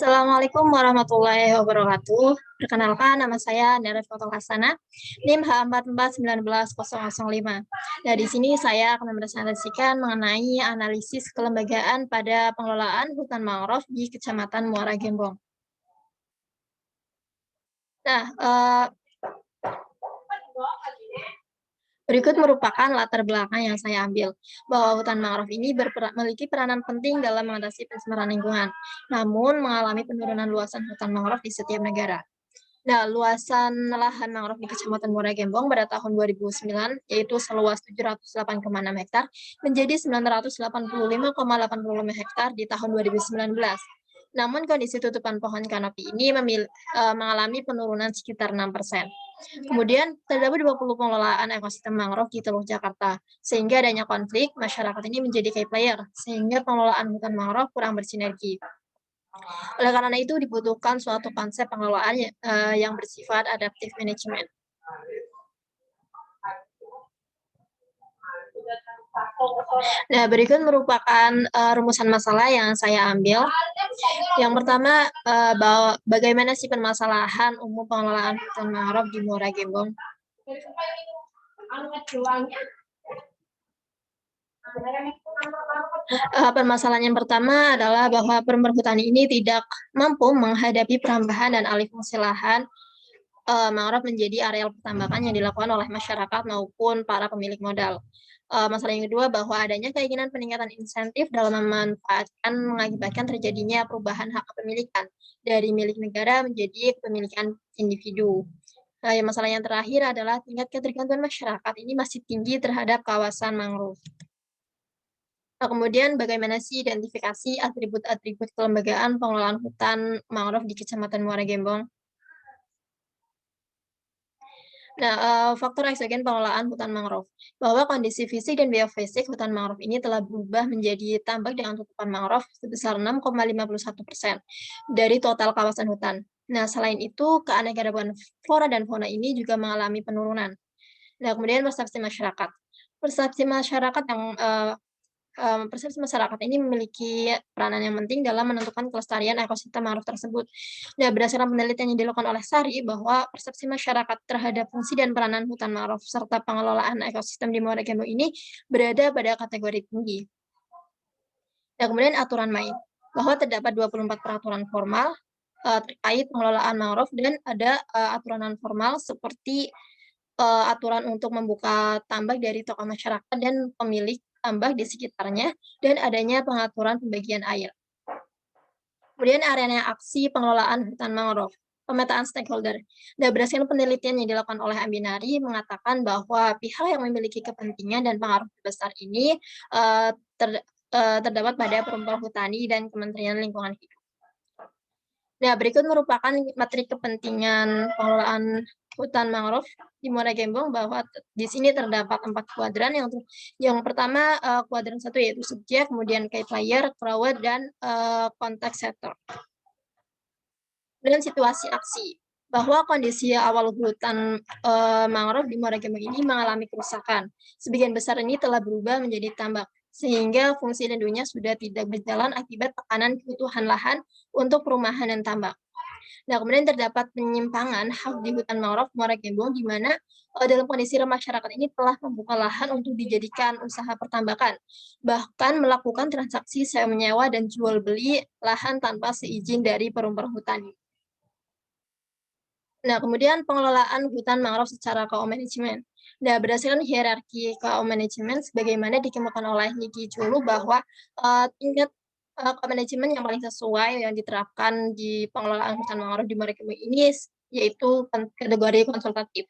Assalamualaikum warahmatullahi wabarakatuh. Perkenalkan, nama saya Nera Foto Hasana, NIM H4419005. Nah, di sini saya akan mempresentasikan mengenai analisis kelembagaan pada pengelolaan hutan mangrove di Kecamatan Muara Gembong. Nah, berikut merupakan latar belakang yang saya ambil, bahwa hutan mangrove ini memiliki peranan penting dalam mengatasi pencemaran lingkungan, namun mengalami penurunan luasan hutan mangrove di setiap negara. Nah, luasan lahan mangrove di Kecamatan Muara Gembong pada tahun 2009, yaitu seluas 708,6 hektar, menjadi 985,85 hektar di tahun 2019. Namun kondisi tutupan pohon kanopi ini mengalami penurunan sekitar 6%. Kemudian terdapat 20 pengelolaan ekosistem mangrove di Teluk Jakarta, sehingga adanya konflik, masyarakat ini menjadi key player, sehingga pengelolaan hutan mangrove kurang bersinergi. Oleh karena itu dibutuhkan suatu konsep pengelolaan yang bersifat adaptive management. Nah, berikut merupakan rumusan masalah yang saya ambil. Yang pertama, bagaimana sih permasalahan umum pengelolaan hutan mangrove di Muara Gembong? Permasalahan yang pertama adalah bahwa perhutani ini tidak mampu menghadapi perambahan dan alih fungsi lahan mangrove menjadi areal pertambangan yang dilakukan oleh masyarakat maupun para pemilik modal. Masalah yang kedua, bahwa adanya keinginan peningkatan insentif dalam memanfaatkan mengakibatkan terjadinya perubahan hak kepemilikan dari milik negara menjadi kepemilikan individu. Masalah yang terakhir adalah tingkat ketergantungan masyarakat ini masih tinggi terhadap kawasan mangrove. Kemudian bagaimana sih identifikasi atribut-atribut kelembagaan pengelolaan hutan mangrove di Kecamatan Muara Gembong? Nah, faktor eksogen pengelolaan hutan mangrove, bahwa kondisi fisik dan biofisik hutan mangrove ini telah berubah menjadi tambak dengan tutupan mangrove sebesar 6,51% dari total kawasan hutan. Nah, selain itu, keanekaragaman flora dan fauna ini juga mengalami penurunan. Nah, kemudian persepsi masyarakat. Persepsi masyarakat ini memiliki peranan yang penting dalam menentukan kelestarian ekosistem mangrove tersebut. Nah, berdasarkan penelitian yang dilakukan oleh SARI, bahwa persepsi masyarakat terhadap fungsi dan peranan hutan mangrove serta pengelolaan ekosistem di Muara Gembong ini berada pada kategori tinggi. Nah, kemudian aturan main, bahwa terdapat 24 peraturan formal terkait pengelolaan mangrove dan ada aturan non formal seperti aturan untuk membuka tambak dari tokoh masyarakat dan pemilik tambak di sekitarnya, dan adanya pengaturan pembagian air. Kemudian area aksi pengelolaan hutan mangrove, pemetaan stakeholder. Nah, berdasarkan penelitian yang dilakukan oleh Ambinari mengatakan bahwa pihak yang memiliki kepentingan dan pengaruh besar ini terdapat pada Perhutani dan Kementerian Lingkungan Hidup. Nah, berikut merupakan materi kepentingan pengelolaan hutan mangrove di Muara Gembong, bahwa di sini terdapat 4 kuadran. Yang pertama, kuadran 1 yaitu subjek, kemudian key player, keyword, dan konteks sektor. Dan situasi aksi, bahwa kondisi awal hutan mangrove di Muara Gembong ini mengalami kerusakan. Sebagian besar ini telah berubah menjadi tambak, sehingga fungsi lindungnya sudah tidak berjalan akibat tekanan kebutuhan lahan untuk perumahan dan tambak. Nah, kemudian terdapat penyimpangan hak di hutan mangrove Muara Gembong, di mana dalam kondisi masyarakat ini telah membuka lahan untuk dijadikan usaha pertambakan, bahkan melakukan transaksi sewa menyewa dan jual beli lahan tanpa seizin dari perhutani. Nah, kemudian pengelolaan hutan mangrove secara co-management. Nah, berdasarkan hierarki co-management sebagaimana dikemukakan oleh Niki Chulu, bahwa tingkat co-management yang paling sesuai yang diterapkan di pengelolaan hutan mangrove di Muara Gembong ini yaitu kategori konsultatif.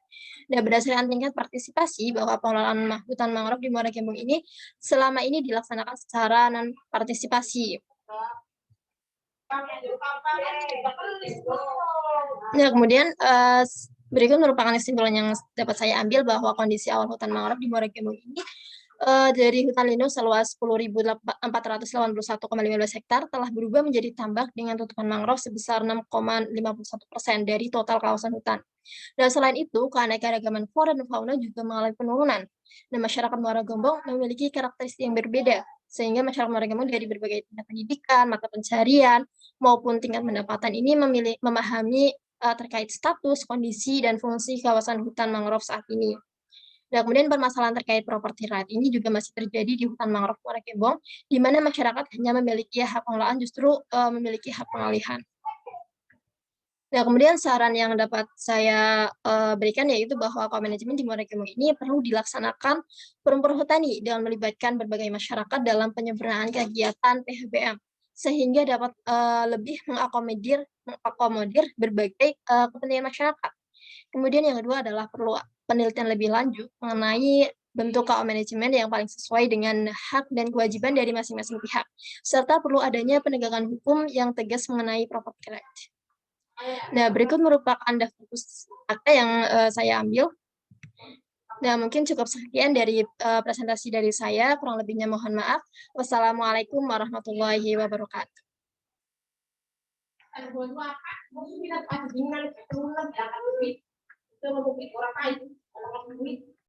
Nah, berdasarkan tingkat partisipasi, bahwa pengelolaan hutan mangrove di Muara Gembong ini selama ini dilaksanakan secara non partisipasi. Nah, kemudian berikut merupakan kesimpulan yang dapat saya ambil, bahwa kondisi awal hutan mangrove di Muara Gembong ini dari hutan lindung seluas 10.481,15 hektar telah berubah menjadi tambak dengan tutupan mangrove sebesar 6,51% dari total kawasan hutan. Dan selain itu, keanekaragaman flora dan fauna juga mengalami penurunan. Dan masyarakat Muara Gembong memiliki karakteristik yang berbeda, sehingga masyarakat Morecambe dari berbagai tingkat pendidikan, mata pencarian, maupun tingkat pendapatan ini memahami, terkait status, kondisi, dan fungsi kawasan hutan mangrove saat ini. Nah, kemudian permasalahan terkait property right ini juga masih terjadi di hutan mangrove Morecambe, di mana masyarakat hanya memiliki hak pengelolaan justru, memiliki hak pengalihan. Nah, kemudian saran yang dapat saya, berikan yaitu bahwa komanajemen di Morecambe ini perlu dilaksanakan forum perhutani dengan melibatkan berbagai masyarakat dalam penyempurnaan kegiatan PHBM, sehingga dapat, lebih mengakomodir berbagai, kepentingan masyarakat. Kemudian yang kedua adalah perlu penelitian lebih lanjut mengenai bentuk co-management yang paling sesuai dengan hak dan kewajiban dari masing-masing pihak, serta perlu adanya penegakan hukum yang tegas mengenai property right. Nah, berikut merupakan daftar pustaka yang, saya ambil. Nah, mungkin cukup sekian dari, presentasi dari saya, kurang lebihnya mohon maaf. Wassalamualaikum warahmatullahi wabarakatuh.